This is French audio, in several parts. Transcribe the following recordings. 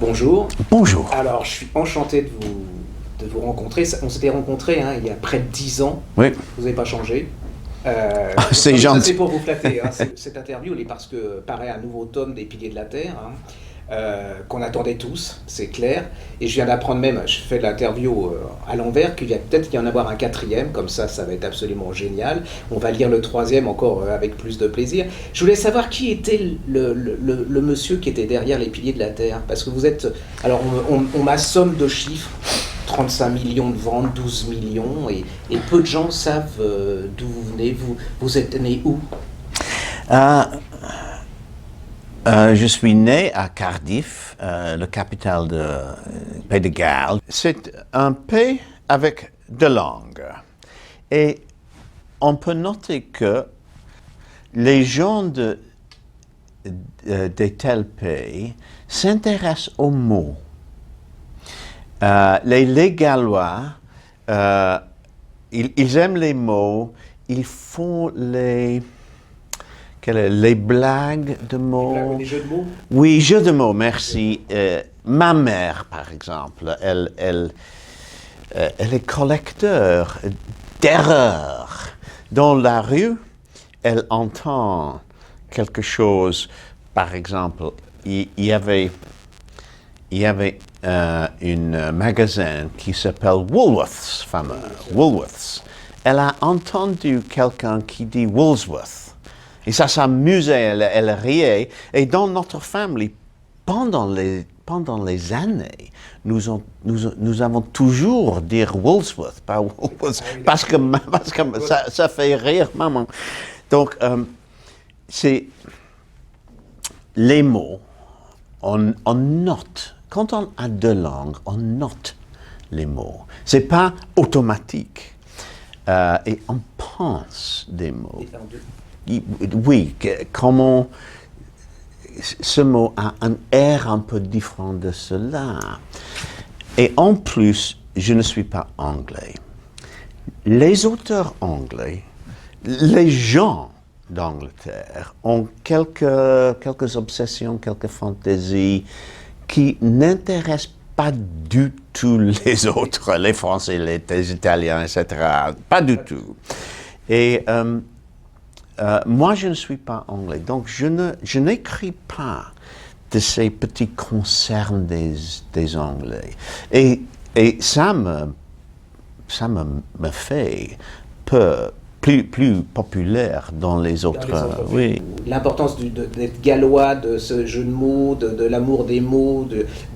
Bonjour. Bonjour. Alors, je suis enchanté de vous rencontrer. On s'était rencontrés il y a près de 10 ans. Oui. Vous n'avez pas changé. C'est ça, gentil. c'est pour vous flatter. Cette interview, elle est parce que paraît un nouveau tome des Piliers de la Terre, qu'on attendait tous, c'est clair. Et je viens d'apprendre même, je fais l'interview à l'envers, qu'il y a peut-être qu'il y en avoir un quatrième, comme ça va être absolument génial. On va lire le troisième encore avec plus de plaisir. Je voulais savoir qui était le monsieur qui était derrière les Piliers de la Terre, parce que vous êtes... Alors, on m'assomme de chiffres. 35 millions de ventes, 12 millions, et peu de gens savent d'où vous venez. Vous êtes né où? Je suis né à Cardiff, la capitale de Pays de Galles. C'est un pays avec deux langues. Et on peut noter que les gens de tels pays s'intéressent aux mots. Les Gallois, ils aiment les mots, ils font les blagues de mots. Les jeux de mots? Oui, jeux de mots, merci. Ma mère, par exemple, elle est collecteur d'erreurs. Dans la rue, elle entend quelque chose. Par exemple, il y avait un magasin qui s'appelle Woolworths, fameux, Woolworths. Elle a entendu quelqu'un qui dit Woolsworth. Et ça s'amusait, elle riait. Et dans notre famille, pendant les années, nous avons toujours dit Woolsworth, pas Woolworths, parce que ça fait rire maman. Donc, c'est les mots, on note. Quand on a deux langues, on note les mots. C'est pas automatique. Et on pense des mots. Oui, comment ce mot a un air un peu différent de cela. Et en plus, je ne suis pas anglais. Les auteurs anglais, les gens d'Angleterre ont quelques obsessions, quelques fantaisies qui n'intéressent pas du tout les autres, les Français, les Italiens, etc. Pas du tout. Et moi, je ne suis pas anglais, donc je n'écris pas de ces petits concerns des Anglais. Et ça me fait plus populaire dans les autres. Oui. L'importance d'être gallois, de ce jeu de mots, de l'amour des mots,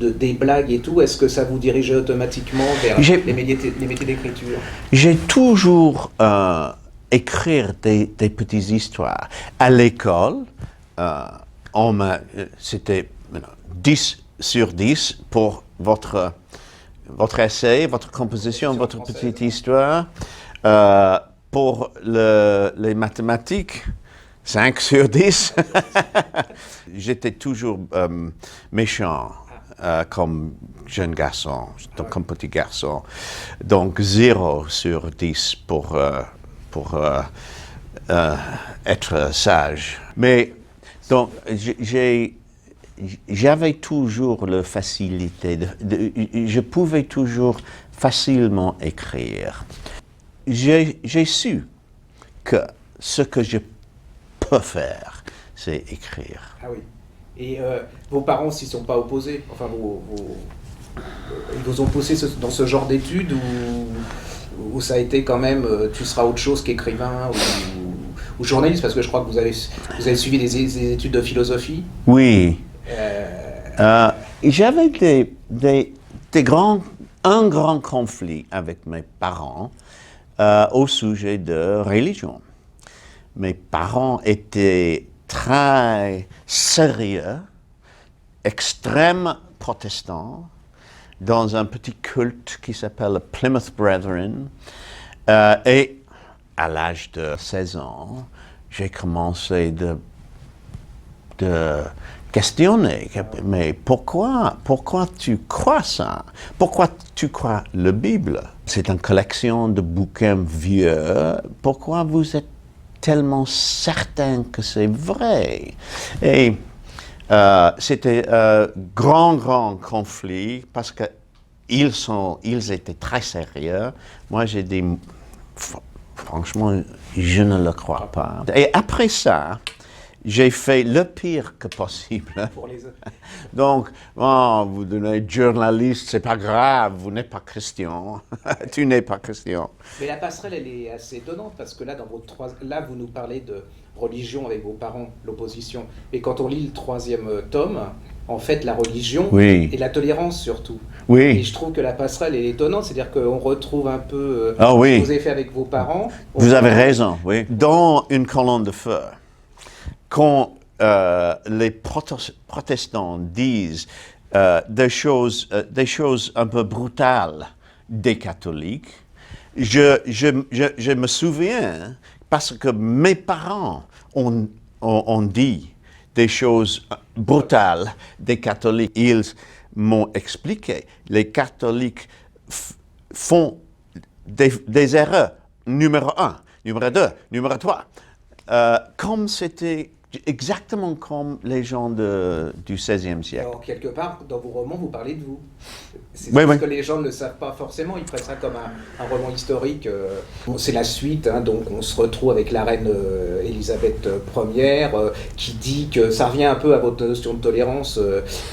des blagues et tout, est-ce que ça vous dirige automatiquement vers les métiers d'écriture? J'ai toujours écrire des petites histoires. À l'école, c'était 10 sur 10 pour votre essai, votre composition, votre petite histoire. Pour les mathématiques, 5 sur 10. J'étais toujours méchant comme jeune garçon, comme petit garçon. Donc 0 sur 10 pour être sage. Mais donc j'avais toujours la facilité, je pouvais toujours facilement écrire. J'ai su que ce que je peux faire, c'est écrire. Ah oui. Et vos parents s'y sont pas opposés? Enfin, ils vous ont poussé dans ce genre d'études ou ça a été quand même, tu seras autre chose qu'écrivain ou journaliste? Parce que je crois que vous avez suivi des études de philosophie. Oui. J'avais un grand conflit avec mes parents au sujet de religion. Mes parents étaient très sérieux, extrêmes protestants, dans un petit culte qui s'appelle Plymouth Brethren. Et à l'âge de 16 ans, j'ai commencé de questionner, mais pourquoi tu crois ça? Pourquoi tu crois la Bible? c'est une collection de bouquins vieux. Pourquoi vous êtes tellement certain que c'est vrai? Et c'était un grand conflit parce que ils étaient très sérieux. Moi, j'ai dit, franchement, je ne le crois pas. Et après ça, j'ai fait le pire que possible. Pour les autres. Donc, oh, vous donnez journaliste, c'est pas grave, vous n'êtes pas chrétien. Tu n'es pas chrétien. Mais la passerelle, elle est assez étonnante parce que là, là, vous nous parlez de religion avec vos parents, l'opposition. Et quand on lit le 3e tome, en fait, la religion et la tolérance surtout. Oui. Et je trouve que la passerelle est étonnante, c'est-à-dire qu'on retrouve un peu Ah, ce oui. que vous avez fait avec vos parents. Vous avez raison, oui. Dans une colonne de feu, quand les protestants disent des choses un peu brutales des catholiques, je me souviens, parce que mes parents ont dit des choses brutales des catholiques. Ils m'ont expliqué, les catholiques font des erreurs, numéro 1, numéro 2, numéro 3. Comme c'était exactement comme les gens du XVIe siècle. Alors, quelque part, dans vos romans, vous parlez de vous. C'est Oui, parce oui. que les gens ne le savent pas forcément, ils prennent ça comme un roman historique. Bon, c'est la suite, hein, donc on se retrouve avec la reine Élisabeth Ier, qui dit que ça revient un peu à votre notion de tolérance.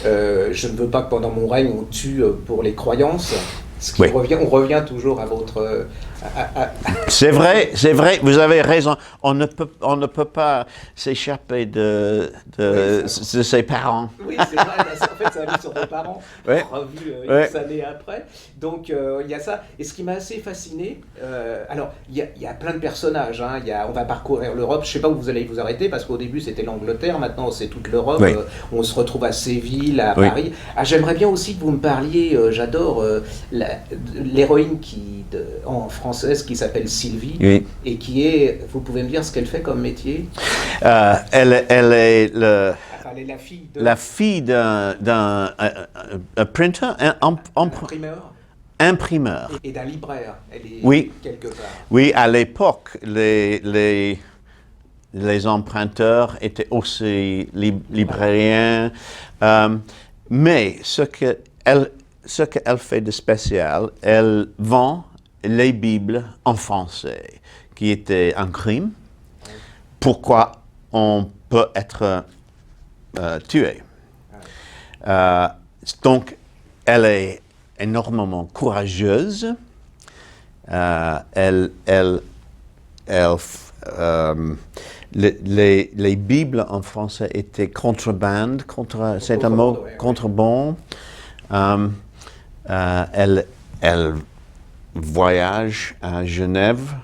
Je ne veux pas que pendant mon règne on tue pour les croyances. Ce qui Oui. on revient toujours à votre... C'est vrai, vous avez raison. On ne peut pas s'échapper de ses parents. Oui, c'est vrai, en fait, ça a vu sur vos parents, Ouais. revu Ouais. X années après. Donc, il y a ça. Et ce qui m'a assez fasciné, alors, il y a plein de personnages. Hein. On va parcourir l'Europe. Je ne sais pas où vous allez vous arrêter, parce qu'au début, c'était l'Angleterre. Maintenant, c'est toute l'Europe. Oui. On se retrouve à Séville, à Oui. Paris. Ah, j'aimerais bien aussi que vous me parliez, j'adore l'héroïne en française qui s'appelle Sylvie. Oui. Et qui est, vous pouvez me dire ce qu'elle fait comme métier? Elle est Enfin, elle est la fille de... la fille d'un printer, imprimeur. Et d'un libraire, elle est Oui. quelque part. Oui, à l'époque, les emprunteurs étaient aussi librairiens. Mais ce qu'elle fait de spécial, elle vend les Bibles en français, qui était un crime. Pourquoi on peut être tué. Donc, elle est énormément courageuse. Les Bibles en français étaient contrebande, c'est un mot, ouais. contrebande. Elle voyage à Genève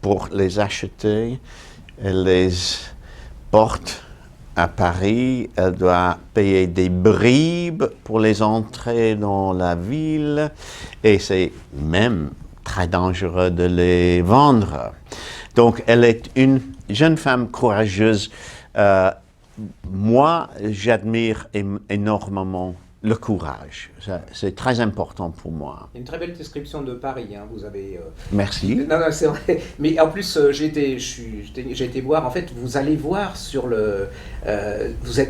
pour les acheter. Elle les porte à Paris. Elle doit payer des bribes pour les entrer dans la ville. Et c'est même très dangereux de les vendre. Donc, elle est une jeune femme courageuse. Moi, j'admire énormément le courage. C'est très important pour moi. Une très belle description de Paris, hein, vous avez... Merci. Non, c'est vrai. Mais en plus, j'ai été voir, en fait, vous allez voir sur le...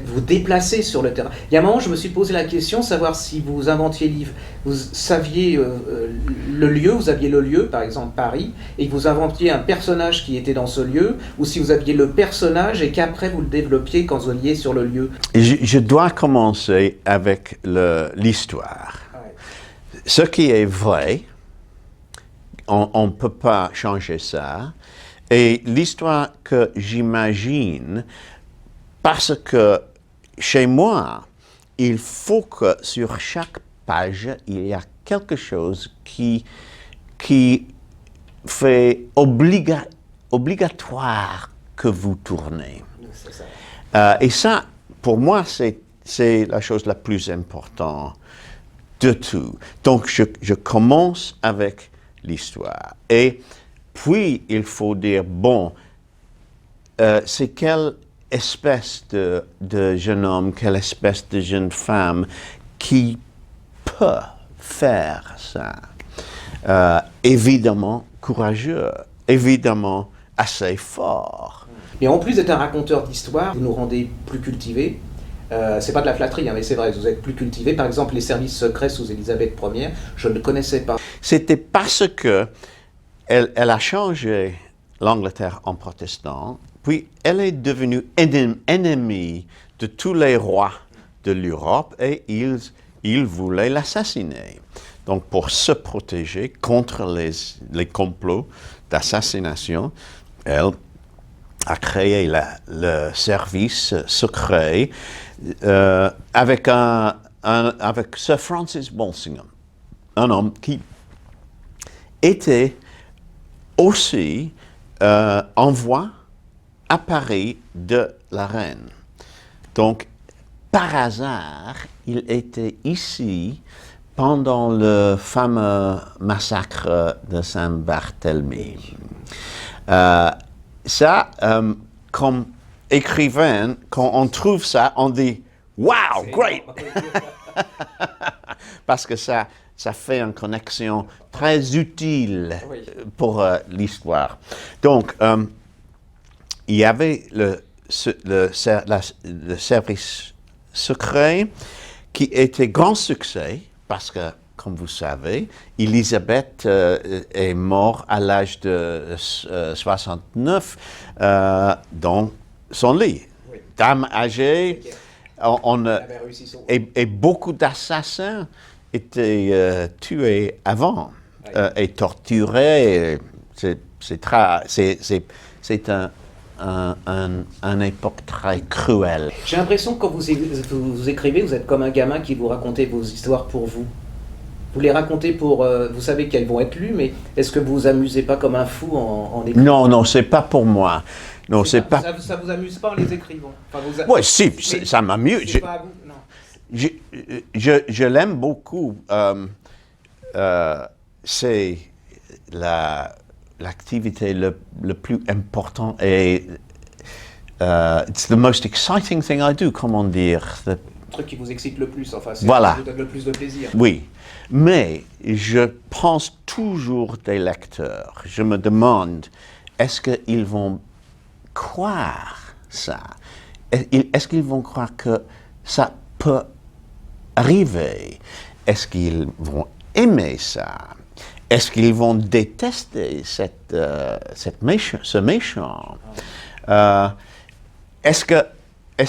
vous déplacez sur le terrain. Il y a un moment, je me suis posé la question, savoir si vous inventiez livre. Vous saviez le lieu, vous aviez le lieu, par exemple Paris, et que vous inventiez un personnage qui était dans ce lieu, ou si vous aviez le personnage et qu'après vous le développiez quand vous alliez sur le lieu. Je dois commencer avec l'histoire. Ouais. Ce qui est vrai, on ne peut pas changer ça. Et l'histoire que j'imagine, parce que chez moi, il faut que sur chaque page, il y a quelque chose qui fait obligatoire que vous tournez. C'est ça. Et ça, pour moi, c'est la chose la plus importante de tout. Donc, je commence avec l'histoire. Et puis, il faut dire, bon, c'est quelle espèce de jeune homme, quelle espèce de jeune femme qui peut faire ça? évidemment courageux, évidemment assez fort. Mais en plus d'être un raconteur d'histoire, vous nous rendez plus cultivés. C'est pas de la flatterie, hein, mais c'est vrai, vous êtes plus cultivés. Par exemple, les services secrets sous Élisabeth Ier, je ne connaissais pas. C'était parce que elle a changé l'Angleterre en protestant, puis elle est devenue ennemie de tous les rois de l'Europe et ils voulaient l'assassiner. Donc pour se protéger contre les complots d'assassination, elle a créé le service secret avec Sir Francis Walsingham, un homme qui était aussi envoyé à Paris de la reine. Donc, par hasard, il était ici pendant le fameux massacre de Saint-Barthélemy. Ça, comme écrivain, quand on trouve ça, on dit « Wow, great! » Parce que ça fait une connexion très utile pour l'histoire. Donc, il y avait le service secret qui était grand succès parce que, comme vous savez, Élisabeth est morte à l'âge de 69 dans son lit. Oui. Dame âgée, et beaucoup d'assassins étaient tués avant et torturés. C'est une époque très cruelle. J'ai l'impression que quand vous écrivez, vous êtes comme un gamin qui vous racontait vos histoires pour vous. Vous les racontez pour... vous savez qu'elles vont être lues, mais est-ce que vous vous amusez pas comme un fou en écrivant? Non, c'est pas pour moi. Non, c'est pas... Ça vous amuse pas en les écrivant? Oui, si, ça m'amuse. C'est pas à vous, non. Je l'aime beaucoup. C'est l'activité le plus important et it's the most exciting thing I do, comment dire. Le truc qui vous excite le plus, enfin, c'est voilà. qui vous donne le plus de plaisir. Oui, mais je pense toujours des lecteurs. Je me demande, est-ce qu'ils vont croire ça? Est-ce qu'ils vont croire que ça peut arriver? Est-ce qu'ils vont aimer ça? Est-ce qu'ils vont détester ce méchant? Est-ce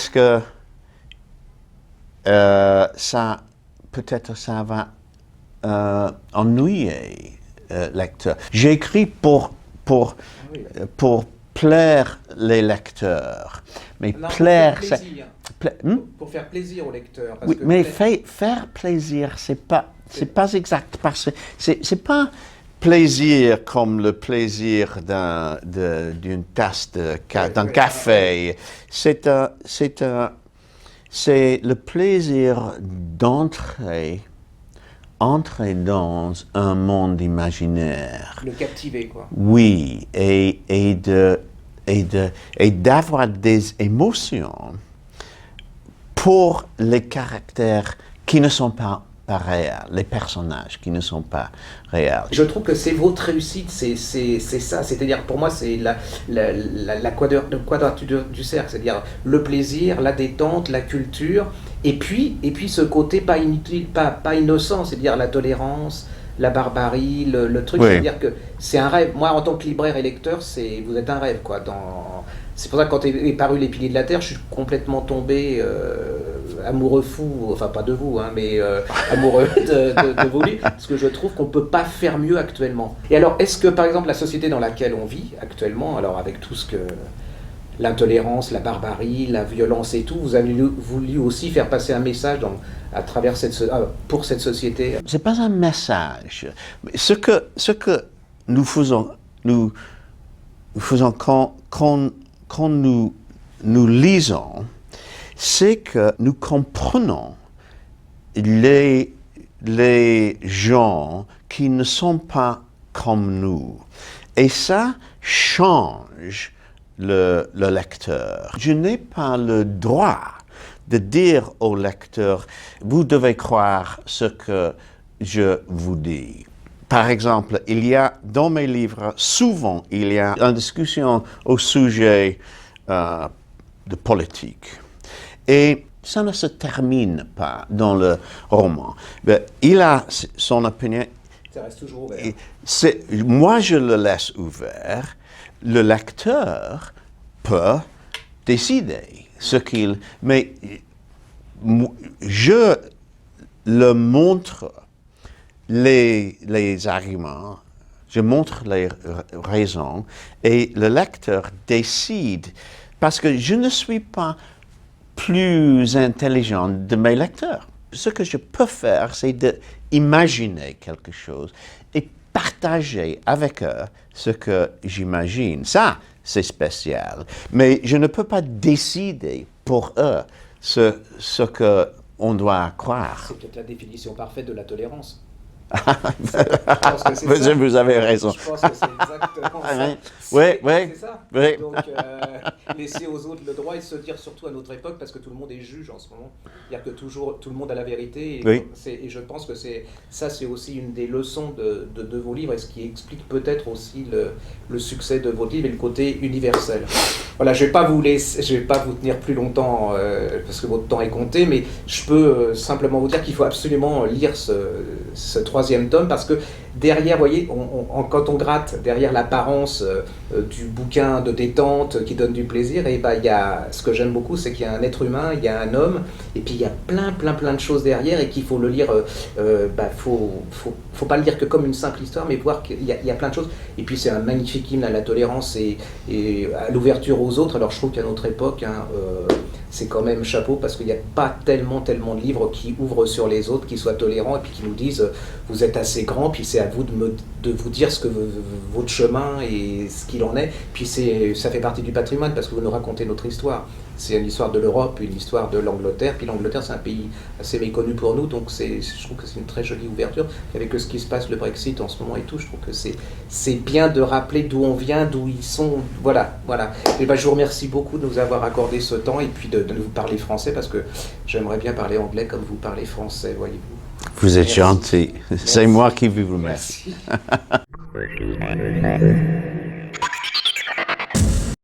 que ça, peut-être ça va ennuyer lecteurs? J'écris pour plaire les lecteurs. Mais non, plaire, pour faire plaisir aux lecteurs. Parce oui, que mais faire plaisir, c'est pas exact, parce que c'est pas plaisir comme le plaisir d'une tasse d'un café. C'est le plaisir d'entrer dans un monde imaginaire. Le captiver, quoi. Oui, et d'avoir des émotions pour les caractères qui ne sont pas réels, les personnages qui ne sont pas réels. Je trouve que c'est votre réussite, c'est ça. C'est-à-dire, pour moi, c'est la quadrature du cercle. C'est-à-dire le plaisir, la détente, la culture, et puis ce côté pas inutile, pas innocent, c'est-à-dire la tolérance, la barbarie, le truc. Oui. C'est-à-dire que c'est un rêve. Moi, en tant que libraire et lecteur, vous êtes un rêve, quoi. C'est pour ça que quand est paru Les Piliers de la Terre, je suis complètement tombé amoureux fou, enfin pas de vous, hein, mais amoureux de vos livres, parce que je trouve qu'on ne peut pas faire mieux actuellement. Et alors, est-ce que par exemple la société dans laquelle on vit actuellement, alors avec tout ce que... l'intolérance, la barbarie, la violence et tout, vous avez voulu aussi faire passer un message à travers pour cette société? C'est pas un message. Ce que nous faisons quand nous lisons, c'est que nous comprenons les gens qui ne sont pas comme nous. Et ça change le lecteur. Je n'ai pas le droit de dire au lecteur, vous devez croire ce que je vous dis. Par exemple, il y a dans mes livres, souvent, il y a une discussion au sujet de politique. Et ça ne se termine pas dans le roman. Mais il a son opinion. Ça reste toujours ouvert. Moi, je le laisse ouvert. Le lecteur peut décider ce qu'il... Mais je le montre les arguments, je montre les raisons et le lecteur décide parce que je ne suis pas plus intelligent de mes lecteurs. Ce que je peux faire, c'est d'imaginer quelque chose et partager avec eux ce que j'imagine. Ça, c'est spécial. Mais je ne peux pas décider pour eux ce qu'on doit croire. C'est peut-être la définition parfaite de la tolérance. Vous avez raison. Je pense que c'est exactement ça. Oui, c'est ça. Oui. Donc, laisser aux autres le droit et se dire, surtout à notre époque, parce que tout le monde est juge en ce moment, c'est-à-dire que toujours, tout le monde a la vérité. Et, oui. Et je pense que ça, c'est aussi une des leçons de vos livres, et ce qui explique peut-être aussi le succès de votre livre et le côté universel. Voilà, je vais pas vous tenir plus longtemps, parce que votre temps est compté, mais je peux simplement vous dire qu'il faut absolument lire ce troisième tome, parce que derrière, vous voyez, quand on gratte derrière l'apparence du bouquin de détente qui donne du plaisir, et il y a, ce que j'aime beaucoup, c'est qu'il y a un être humain, il y a un homme, et puis il y a plein de choses derrière, et qu'il faut le lire, faut pas le lire que comme une simple histoire, mais voir qu'il y a plein de choses. Et puis c'est un magnifique hymne à la tolérance et à l'ouverture aux autres. Alors je trouve qu'à notre époque, c'est quand même chapeau, parce qu'il n'y a pas tellement de livres qui ouvrent sur les autres, qui soient tolérants et puis qui nous disent vous êtes assez grand, puis c'est à vous de vous dire ce que votre chemin et ce qu'il en est. Puis ça fait partie du patrimoine, parce que vous nous racontez notre histoire. C'est une histoire de l'Europe, une histoire de l'Angleterre. Puis l'Angleterre, c'est un pays assez méconnu pour nous, donc je trouve que c'est une très jolie ouverture. Avec ce qui se passe, le Brexit en ce moment et tout, je trouve que c'est bien de rappeler d'où on vient, d'où ils sont. Voilà. Et je vous remercie beaucoup de nous avoir accordé ce temps et puis de nous parler français, parce que j'aimerais bien parler anglais comme vous parlez français, voyez-vous. Vous êtes gentil. C'est moi qui vous remercie. Merci.